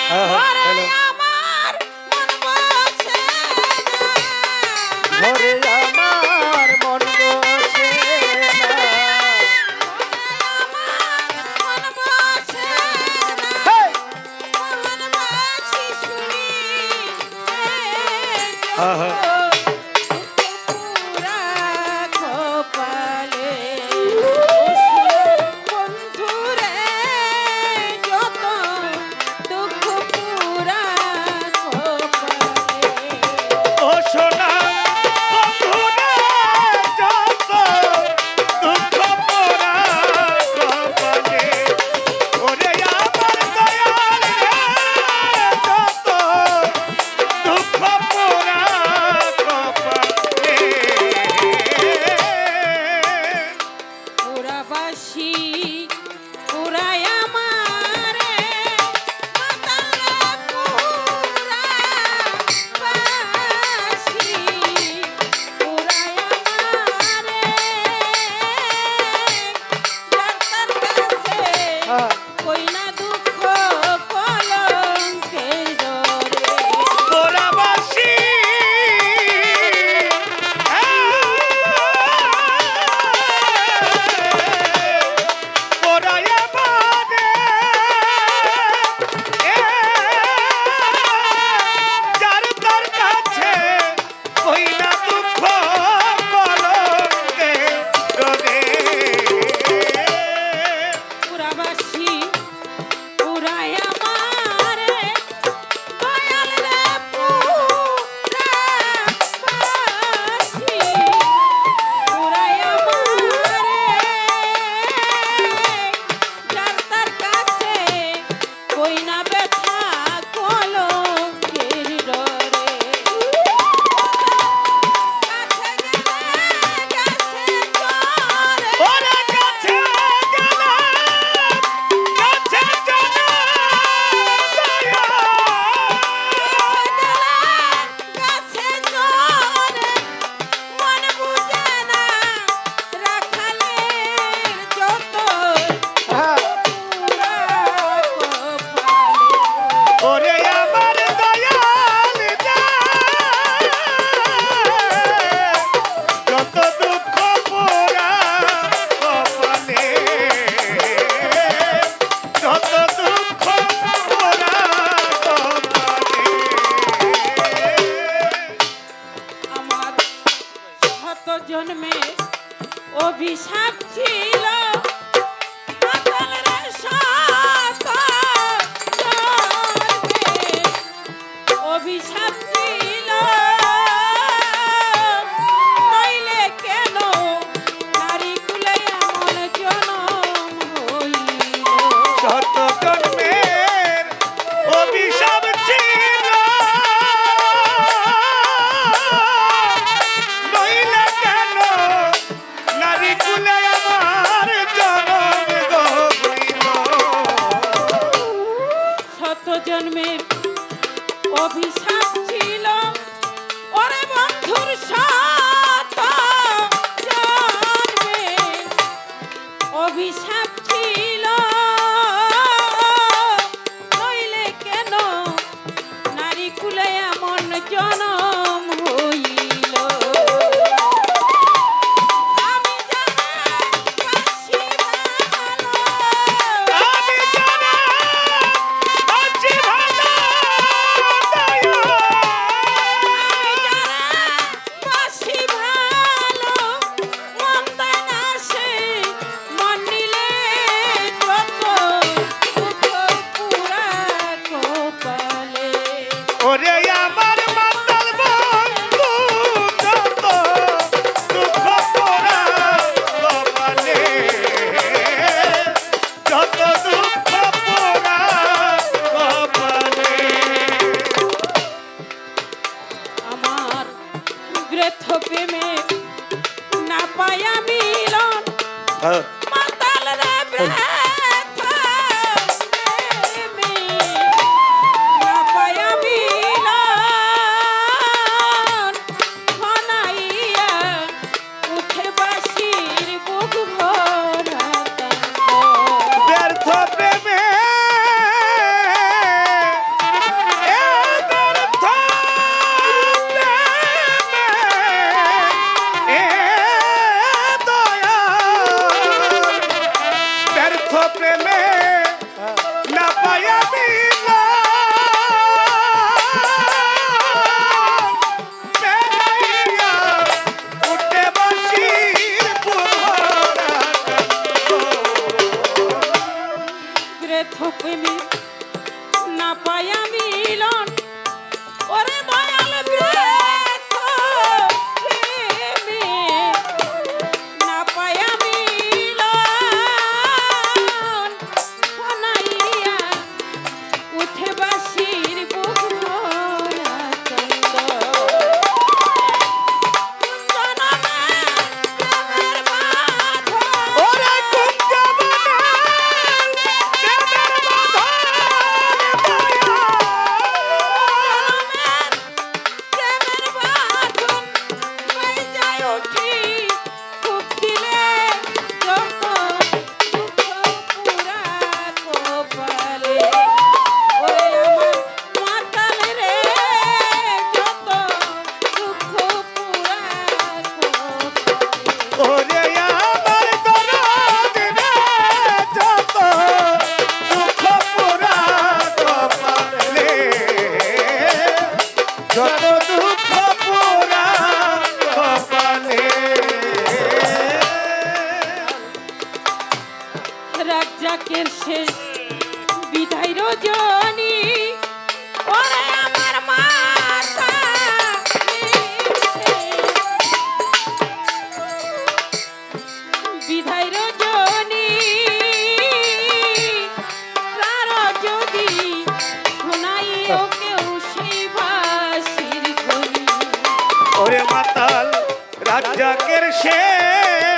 Hello আমার মন বসে ঘরে আমার মন বসে না মন বসে হেই! মন বাসি শুনি আহা! পুরা কপালে বন্ধুরে যত দুঃখ পুরা কপালে ও সোনা বন্ধুরা যত দুঃখ পোড়া কপালে ওরে আমার দয়াল রে যত দুঃখ পোড়া কপালে পুরাবাসী পুরাই আমারে মাতালে পুরাবাসী পুরাই আমারে ডাক্তার কাছে হ্যাঁ। কই না দুঃখ কলঙ্কের ডরে পোড়াবাসী পোড়ায়া বাদে যার তার কাছে কই না দুঃখ কলঙ্কে রোগে পুরাবাসী পুরাই আমারে দয়াল রে পুরাবাসী পুরাই আমারে যার তার কাছে কই না ব্যথা কলঙ্কের ডরে কাছে গেলে কাছে চরে ওরে কাছে গেলাম কাছে জানা দয়া গাছে চরে মন বুঝে না রাখালের যত পুরা কপালে ওরে আমার দয়াল যত দুঃখ পোড়া কপালে যত দুঃখ পোড়া কপালে আমার শত জন্মে অভিশাপ ছিল মাতাল রে শত জন্মে অভিশাপ ছিল নইলে কেন নারী কুলে এমন জনম হইল শত জন্মের অভিশাপ ছিল নইলে কেন নারী কুলে আমার জনম হইল শত জন্মের অভিশাপ ছিল ওরে বন্ধুর শত জন্মের অভিশাপ ছিল নইলে কেন নারী কুলে এমন জনম হইল আমি জানি বাসি ভালো আমি জানা আছি ভালো দয়া আমি যারা বাসি পায়া মিলন বেড়াইয়া উঠে বাঁশির পুরোরা গ্রেথ প্রেমী না পায়া মিলন ওরে দয়াল গ্রেথ প্রেমী না পায়া মিলন শোনাইয়া উঠে বাঁশির বুকুরা চন্দ ওরে কুঞ্জবনের প্রেমের বাঁধন পায়া ওরে আমার দরদ রে যত দুঃখ পুরা কপালে যত দুঃখ পুরা কপালে রাজ্জাকের শেষ বিদায় রজনী ওরে আমার মাতা বিদায় রজনী তার যদি শোনাইও কেউ সেই বাঁশির ধ্বনি ওরে মাতাল রাজ্জাকের শেষ